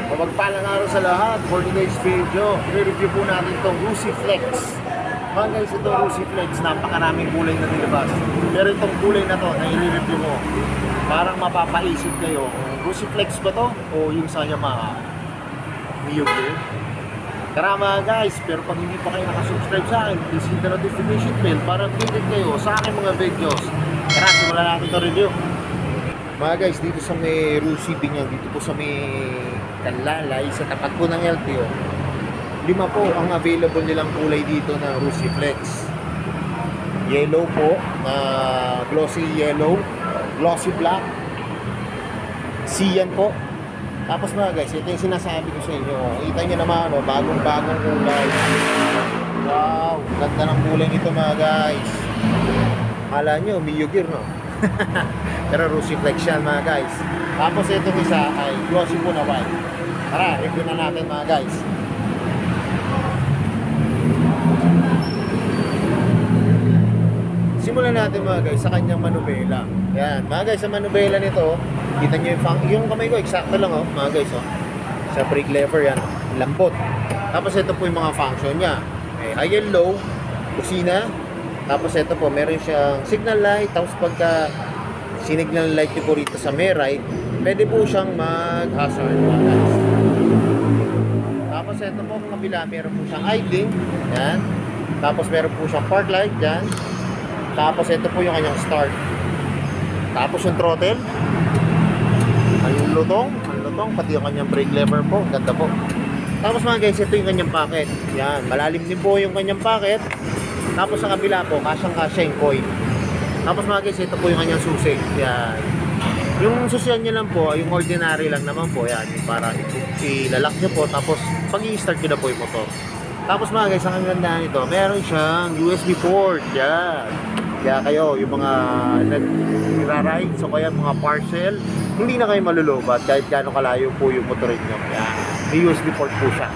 Mapagpalang araw sa lahat. For today's video, i-review po natin itong Rusi Flex. Mga guys, ito Rusi Flex, napakaraming kulay na nilabas. Pero itong kulay na to na i-review mo, parang mapapaisip kayo, Rusi Flex ba to? O yung sa Yamaha? Mio Gear? Tara mga guys, pero pag hindi pa kayo nakasubscribe sa akin, please hit the notification bell para updated kayo sa aking mga videos. Tara, simulan natin ito review. Mga guys, dito sa may Rusi Binyang, dito po sa may Kanlalay, sa tapat po ng LTO, 5 po ang available nilang kulay dito na Rusi Flex. Yellow po, glossy yellow, glossy black, cyan po. Tapos mga guys, ito yung sinasabi ko sa inyo. Kita nyo naman, bagong-bagong kulay. Wow, ganda ng kulay nito mga guys. Akala nyo, Mio Gear, no? Pero Rusi Flex yan mga guys. Tapos itong isa ay glossy po na white. Tara, review na natin mga guys. Simulan natin mga guys sa kanyang manubela. Yan, mga guys, sa manubela nito, kita nyo yung kamay ko, eksakto lang mga guys sa brake lever yan, lambot. Tapos ito po yung mga function niya. High and low, kusina. Tapos ito po, meron siyang signal light. Tapos pagka signal light nyo po rito sa may right, pwede po siyang mag-hazard mga guys. Tapos ito po ang kabila, meron po siyang idling. Yan. Tapos meron po siyang park light. Yan. Tapos ito po yung kanyang start. Tapos yung throttle. Ang lutong, pati yung kanyang brake lever po. Ganda po. Tapos mga guys, ito yung kanyang pocket. Yan, malalim din po yung kanyang pocket. Tapos sa kabila po, kasyang-kasya yung coin. Tapos mga guys, ito po yung kanyang susi. Yan. Yung susian niya lang po, yung ordinary lang naman po. Yan, yung para ilalak nyo po. Tapos pag i-start nyo na po yung motor. Tapos mga guys, ang ganda nito, meron siyang USB port. Yan. Kaya kayo, yung mga nagra-ride, so kaya mga parcel, hindi na kayo malulobat kahit gaano kalayo po yung motorin nyo. Yan. May USB port po siya.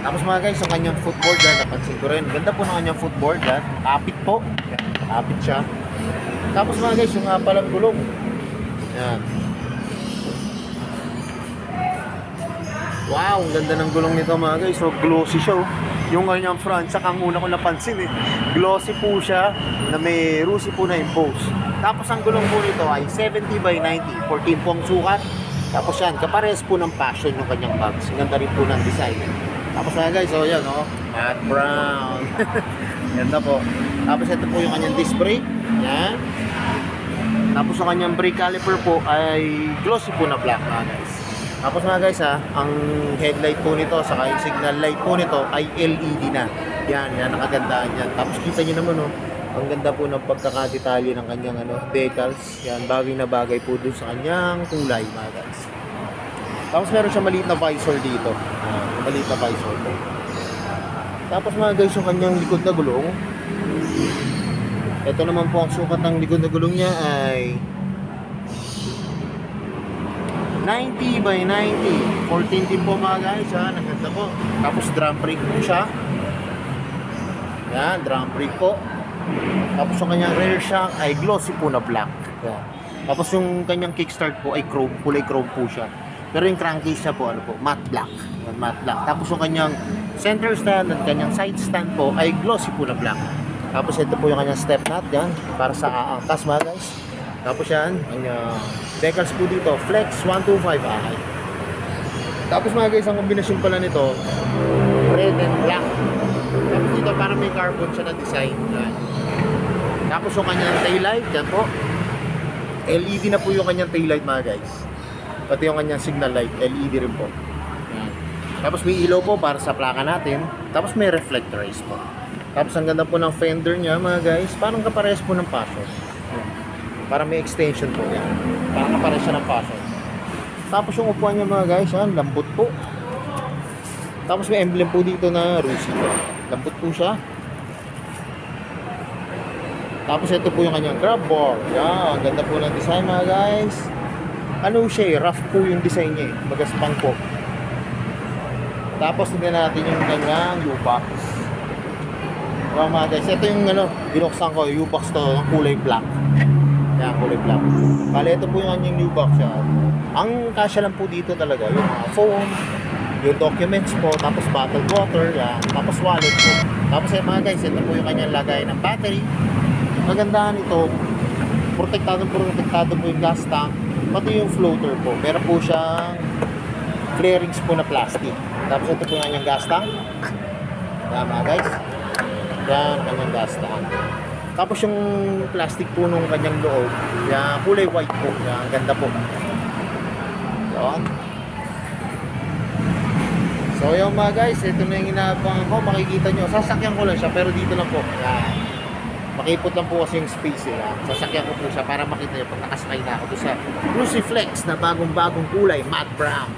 Tapos mga guys, ang kanyang footboard yan, napansin ko rin. Ganda po ng kanyang footboard yan. Kapit po. Yan. Kapit siya. Tapos mga guys, yung palang gulong. Yan. Wow, ang ganda ng gulong nito mga guys. So glossy siya. Yung kanyang front, saka ang una ko napansin glossy po siya na may Rusi po na impose. Tapos ang gulong po nito ay 70/90. 14 po ang sukat. Tapos yan, kapares po ng passion yung kanyang bags. Ganda rin po ng design. Tapos mga guys, yan matte brown. Ganda po. Tapos ito po yung kanyang disc brake. Yan. Tapos yung kanyang brake caliper po ay glossy po na black mga guys. Tapos mga guys ang headlight po nito saka yung signal light po nito ay LED na. Yan nakagandaan yan. Tapos kita niyo naman ang ganda po ng pagkakadetalye ng kanyang decals. Yan, bagay na bagay po dun sa kanyang kulay mga guys. Tapos meron siya maliit na visor dito. Maliit na visor po. Tapos mga guys, yung kanyang likod na gulong. Ito naman po ang sukat ng likod na gulong niya ay 90/90. 14 din po mga guys. Naganda po. Tapos drum brake po siya. Yan, drum brake po. Tapos yung kanyang rear shock ay glossy po na black. Yan. Tapos yung kanyang kickstart po ay chrome, kulay chrome po siya. Pero yung crankcase niya po, matte black. Yan, matte black. Tapos yung kanyang center stand at kanyang side stand po ay glossy po na black. Tapos ito po yung kanyang step nut, yan, para sa aangkas mga guys. Tapos yan, ang decals po dito, Flex 125i. Tapos mga guys, ang kombinasyon pala nito, red and black. Tapos dito parang may carbon siya na design. Yan. Tapos yung kanyang taillight, yan po. LED na po yung kanyang taillight mga guys. Pati yung kanyang signal light, LED rin po. Yan. Tapos may ilaw po para sa plaka natin. Tapos may reflectorize po. Tapos ang ganda po ng fender niya mga guys, parang kapares po ng passion. Para may extension po yan. Parang kapares siya ng passion. Tapos yung upuan niya mga guys, lambot po. Tapos may emblem po dito na Rusi po. Lambot po siya. Tapos ito po yung kanyang grab bar. Yan, ganda po ng design mga guys. Rough po yung design niya magaspang po. Tapos tingnan natin yung kanyang U-box. Mga guys, ito yung binuksan ko, U-box to, kulay black. Yan, kulay black. Bale, ito po yung kanyang U-box yan. Ang kasya lang po dito talaga, yung mga phone, yung documents po, tapos bottled water, yan, tapos wallet po. Tapos mga guys, ito po yung kanyang lagay ng battery. Magandahan ito, protektado po yung gas tank, pati yung floater po. Meron po siyang flarings po na plastic. Tapos ito po yung kanyang gas tank. Yan mga guys. Yan, kanyang gas tank. Tapos yung plastic po nung kanyang loob, yan, kulay white po. Yan, ganda po. Yan. So yung mga guys, ito na yung inaabangan ko. Makikita nyo, sasakyan ko lang siya, pero dito lang po. Yan. Makipot lang po kasi yung space eh. Sasakyan ko po siya para makita nyo pag nakasakay na ako doon sa Cruciflex na bagong-bagong kulay, matte brown.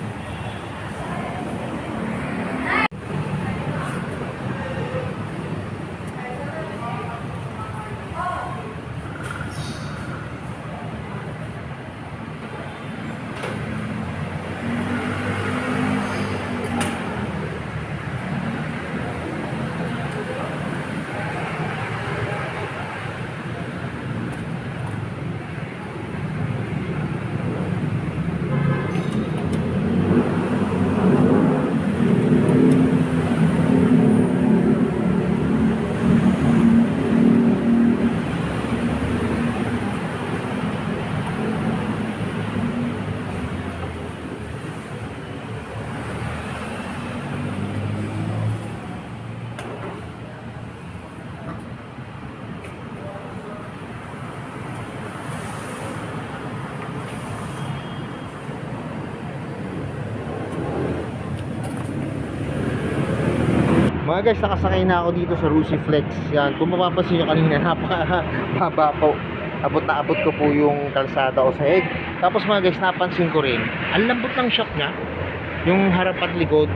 Mga guys, nakasakay na ako dito sa Cruciflex. Yan, kung mapapansin nyo kanina, napaka-baba po. Abot na abot ko po yung kalsada o sahig. Tapos mga guys, napansin ko rin, ang lambot ng shock niya, yung harap at likod.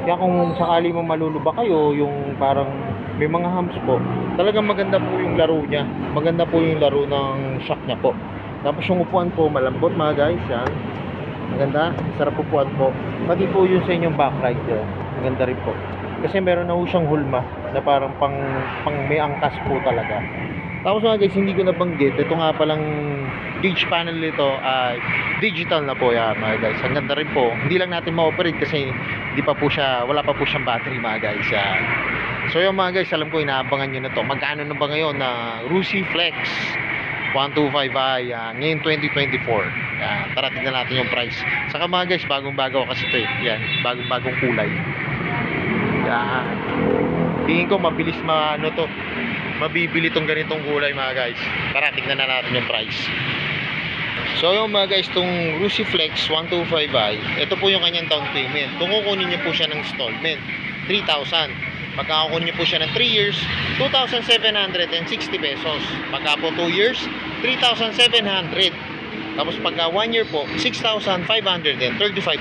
Kaya kung sakali mo maluluba kayo, yung parang may mga humps po, talagang maganda po yung laro niya. Maganda po yung laro ng shock niya po. Tapos yung upuan po, malambot mga guys. Yan, maganda, sarap upuan po. Pati po yung sa inyong backlight, yan, maganda rin po. Kasi meron na ho siyang hulma na parang pang may angkas po talaga. Tapos mga guys, hindi ko nabanggit, ito nga palang gauge panel nito ay digital na po yan mga guys. Ang ganda rin po. Hindi lang natin ma-operate kasi wala pa po siyang battery mga guys. Yan. So yung mga guys, alam ko inaabangan nyo na to. Magkano na ba ngayon na Cruciflex 125i ngayon 2024. Yan. Tara tignan natin yung price. Saka mga guys, bagong-bago kasi ito eh. Yan, bagong-bagong kulay. Yan. Tingin ko mabilis mabibili tong ganitong kulay mga guys. Tara tignan na natin yung price. So yung mga guys, tong Cruciflex 125i, ito po yung kanyang down payment. Kung kukunin niyo po siya ng installment, 3,000. Pagka kukunin niyo po siya ng 3 years, 2,760 pesos. Pagka po 2 years, 3,700. Tapos pagka 1 year po, 6,535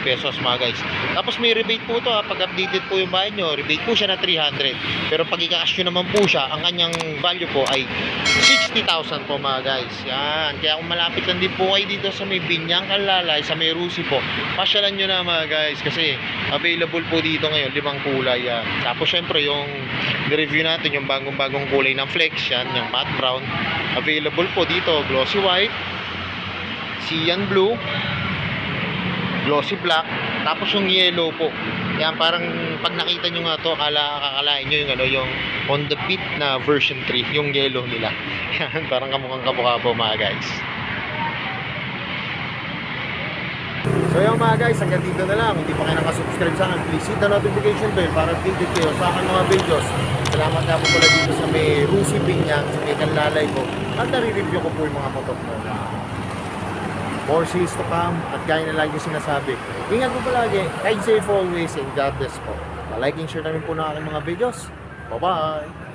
pesos mga guys. Tapos may rebate po ito pag updated po yung bahay nyo, rebate po siya na 300. Pero pag i-cash nyo naman po siya, ang kanyang value po ay 60,000 po mga guys. Yan. Kaya kung malapit lang din po kayo dito sa may Binyang Kalalay, sa may Rusi po, pasyalan nyo na mga guys. Kasi available po dito ngayon, 5 kulay yan. Tapos syempre yung review natin, yung bagong-bagong kulay ng Flex, yan, yung matte brown. Available po dito, glossy white, cyan blue, glossy black, tapos yung yellow po. Yan, parang pag nakita nyo nga to, kakalain nyo yung Honda Beat na version 3, yung yellow nila. Yan, parang kamukhang kamukha po mga guys. So yung mga guys, hanggang dito na lang. Hindi pa kayo nakasubscribe sa akin, please hit the notification bell para updated kayo sa aking mga videos. Salamat nga po pala dito sa may Rusi Binyang, sa may Kalalay po. At nare-review ko po yung mga motor ko. More sales to come, at gaya na lagi sinasabi, ingat po palagi, ride safe always, and God bless po. Like and share na rin po ng aking mga videos. Bye-bye!